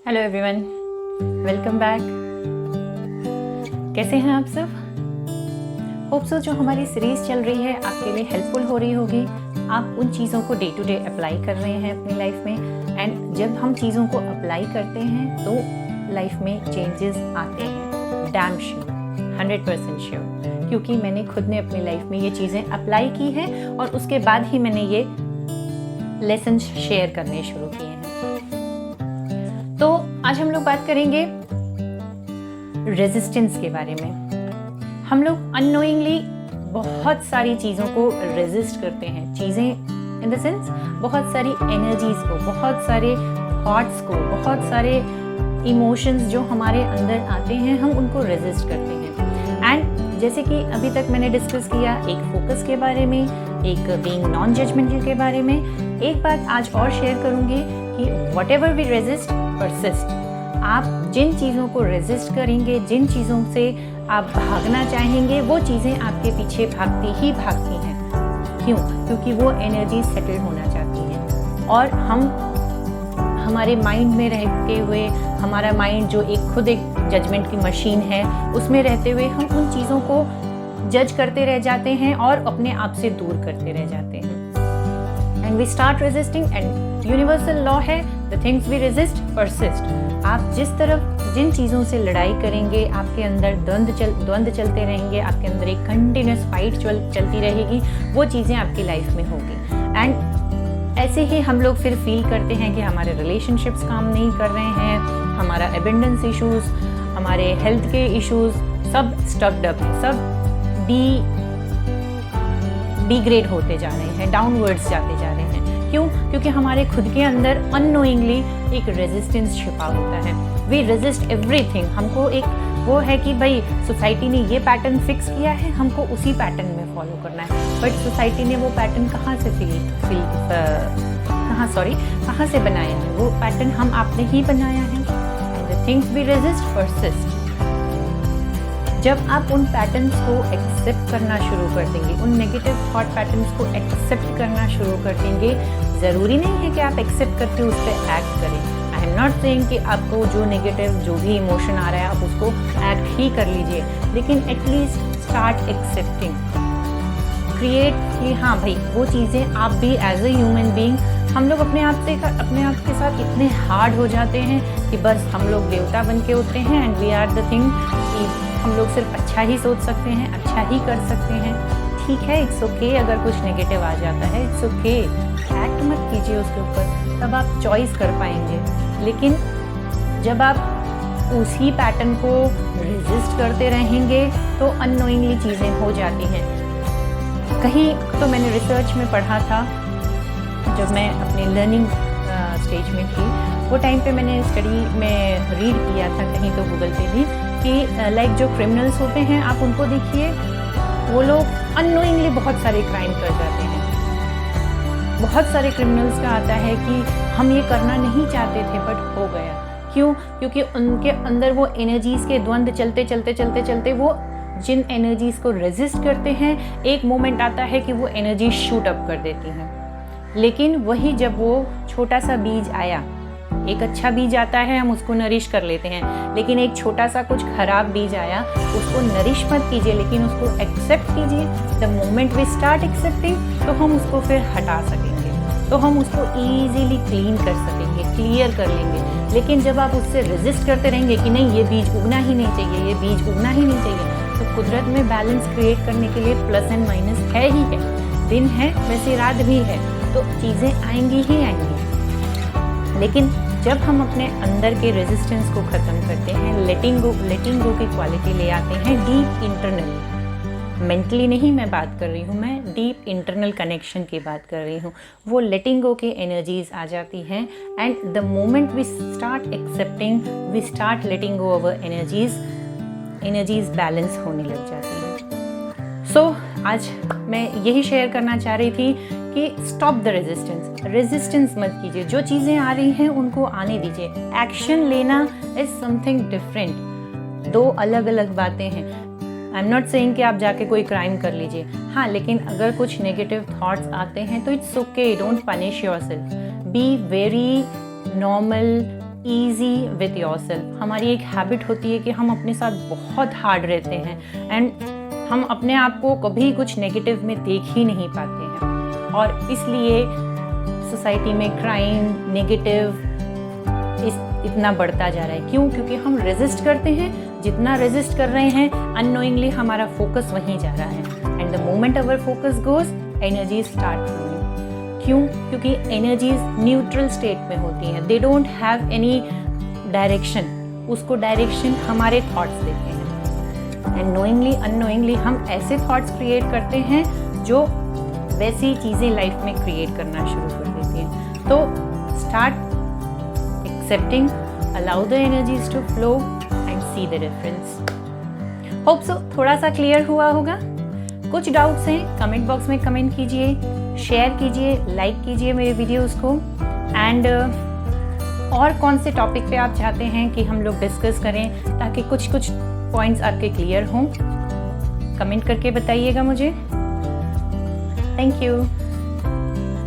Hello everyone, welcome back. कैसे हैं आप सब? होप सो जो हमारी सीरीज़ चल रही है आपके लिए हेल्पफुल हो रही होगी। आप उन चीज़ों को डे टू डे अप्लाई कर रहे हैं अपनी लाइफ में, एंड जब हम चीज़ों को अप्लाई करते हैं तो लाइफ में चेंजेस आते हैं। डैम श्योर, 100% श्योर, क्योंकि मैंने खुद ने अपनी लाइफ में ये चीज़ें अप्लाई की हैं और उसके बाद ही मैंने ये लेसन शेयर करने शुरू किए हैं। तो आज हम लोग बात करेंगे रेजिस्टेंस के बारे में। हम लोग अननोइंगली बहुत सारी चीज़ों को रेजिस्ट करते हैं। चीज़ें इन द सेंस बहुत सारी एनर्जीज को, बहुत सारे थॉट्स को, बहुत सारे इमोशंस जो हमारे अंदर आते हैं, हम उनको रेजिस्ट करते हैं। एंड जैसे कि अभी तक मैंने डिस्कस किया, एक फोकस के बारे में, एक बीइंग नॉन जजमेंटल के बारे में, एक बात आज और शेयर करूँगी कि whatever we resist persist. आप जिन चीज़ों को रेजिस्ट करेंगे, जिन चीज़ों से आप भागना चाहेंगे, वो चीज़ें आपके पीछे भागती ही भागती हैं। क्यों? क्योंकि वो एनर्जी सेटल होना चाहती हैं। और हम हमारे माइंड में रहते हुए, हमारा माइंड जो खुद एक जजमेंट की मशीन है, उसमें रहते हुए हम उन चीज़ों को जज करते रह जाते हैं और अपने आप से दूर करते रह जाते हैं। And we start resisting, and universal law है, the things we resist persist. आप जिस तरफ जिन चीज़ों से लड़ाई करेंगे, आपके अंदर द्वंद्व चलते रहेंगे, आपके अंदर एक कंटिन्यूस फाइट चलती रहेगी, वो चीज़ें आपकी लाइफ में होगी। एंड ऐसे ही हम लोग फिर फील करते हैं कि हमारे रिलेशनशिप्स काम नहीं कर रहे हैं, हमारा एबंडेंस इश्यूज़, हमारे हेल्थ के इश्यूज़ सब स्टक्ड अप हैं, सब डिग्रेड होते जा रहे हैं, डाउनवर्ड्स जाते जा रहे हैं। क्यों? क्योंकि हमारे खुद के अंदर अननोइंगली एक रेजिस्टेंस छिपा होता है। We resist everything. हमको एक वो है कि भाई सोसाइटी ने ये पैटर्न फिक्स किया है, हमको उसी पैटर्न में फॉलो करना है। बट सोसाइटी ने वो पैटर्न कहाँ से बनाया है? वो पैटर्न हम आपने ही बनाया है। The things we resist persist. जब आप उन पैटर्न्स को एक्सेप्ट करना शुरू कर देंगे, उन नेगेटिव थॉट पैटर्न्स को एक्सेप्ट करना शुरू कर देंगे, ज़रूरी नहीं है कि आप एक्सेप्ट करके उस पर एक्ट करें। आई एम नॉट सेइंग कि आपको जो नेगेटिव जो भी इमोशन आ रहा है आप उसको एक्ट ही कर लीजिए, लेकिन एटलीस्ट स्टार्ट एक्सेप्टिंग, क्रिएट कि हाँ भाई वो चीज़ें आप भी एज ए ह्यूमन बीइंग, हम लोग अपने आप के साथ इतने हार्ड हो जाते हैं कि बस हम लोग देवता बन के उतरे हैं, and we are the thing कि हम लोग सिर्फ अच्छा ही सोच सकते हैं, अच्छा ही कर सकते हैं। ठीक है, इट्स ओके अगर कुछ नेगेटिव आ जाता है, इट्स ओके, एक्ट मत कीजिए उसके ऊपर, तब आप चॉइस कर पाएंगे। लेकिन जब आप उसी पैटर्न को रेजिस्ट करते रहेंगे तो अननोइंगली चीज़ें हो जाती हैं। कहीं तो मैंने रिसर्च में पढ़ा था, जब मैं अपने लर्निंग स्टेज में थी, वो टाइम पे मैंने स्टडी में रीड किया था कहीं तो गूगल पे भी, कि लाइक जो क्रिमिनल्स होते हैं आप उनको देखिए, वो लोग अननोइंगली बहुत सारे क्राइम कर जाते हैं। बहुत सारे क्रिमिनल्स का आता है कि हम ये करना नहीं चाहते थे बट हो गया। क्यों? क्योंकि उनके अंदर वो एनर्जीज़ के द्वंद्व चलते वो जिन एनर्जीज़ को रेजिस्ट करते हैं, एक मोमेंट आता है कि वो एनर्जी शूट अप कर देती हैं। लेकिन वही जब वो छोटा सा बीज आया, एक अच्छा बीज आता है, हम उसको नरिश कर लेते हैं, लेकिन एक छोटा सा कुछ खराब बीज आया, उसको नरिश मत कीजिए, लेकिन उसको एक्सेप्ट कीजिए। The moment we start accepting, तो हम उसको फिर हटा सकेंगे, तो हम उसको ईजीली क्लीन कर सकेंगे, क्लियर कर लेंगे। लेकिन जब आप उससे रेजिस्ट करते रहेंगे कि नहीं ये बीज उगना ही नहीं चाहिए, ये बीज उगना ही नहीं चाहिए, तो कुदरत में बैलेंस क्रिएट करने के लिए प्लस एंड माइनस है ही है। दिन है वैसे रात भी है, तो चीज़ें आएंगी ही आएंगी। लेकिन जब हम अपने अंदर के रेजिस्टेंस को ख़त्म करते हैं, लेटिंग गो की क्वालिटी ले आते हैं डीप इंटरनल, मेंटली नहीं मैं बात कर रही हूँ, मैं डीप इंटरनल कनेक्शन की बात कर रही हूँ, वो लेटिंग गो की एनर्जीज आ जाती हैं। And the moment we start accepting, we start letting go our energies balance होने लग जाती हैं। सो आज मैं यही शेयर करना चाह रही थी कि स्टॉप द रेजिस्टेंस मत कीजिए। जो चीज़ें आ रही हैं उनको आने दीजिए। एक्शन लेना इज समथिंग डिफरेंट, दो अलग अलग बातें हैं। आई एम नॉट सेइंग कि आप जाके कोई क्राइम कर लीजिए, हाँ, लेकिन अगर कुछ नेगेटिव थॉट्स आते हैं तो it's okay, don't punish yourself, be very normal, easy with yourself. हमारी एक हैबिट होती है कि हम अपने साथ बहुत हार्ड रहते हैं एंड हम अपने आप को कभी कुछ नेगेटिव में देख ही नहीं पाते हैं, और इसलिए सोसाइटी में क्राइम, नेगेटिव इतना बढ़ता जा रहा है। क्यों? क्योंकि हम रेजिस्ट करते हैं। जितना रेजिस्ट कर रहे हैं अननोइंगली हमारा फोकस वहीं जा रहा है, and the moment our focus goes, energy start flowing. क्यों? क्योंकि एनर्जीज न्यूट्रल स्टेट में होती हैं, they don't have any direction. उसको डायरेक्शन हमारे थॉट्स देते हैं, एंड नोइंगली अननोइंगली हम ऐसे थॉट्स क्रिएट करते हैं जो वैसी चीज़ें लाइफ में क्रिएट करना शुरू कर देती हैं। तो start accepting, allow the energies to flow and see the difference. Hope so थोड़ा सा क्लियर हुआ होगा। कुछ डाउट्स हैं कमेंट बॉक्स में कमेंट कीजिए, शेयर कीजिए, लाइक कीजिए मेरे वीडियोस को, एंड और कौन से टॉपिक पे आप चाहते हैं कि हम लोग डिस्कस करें, ताकि कुछ कुछ पॉइंट्स आपके क्लियर हों। कमेंट करके बताइएगा मुझे। Thank you.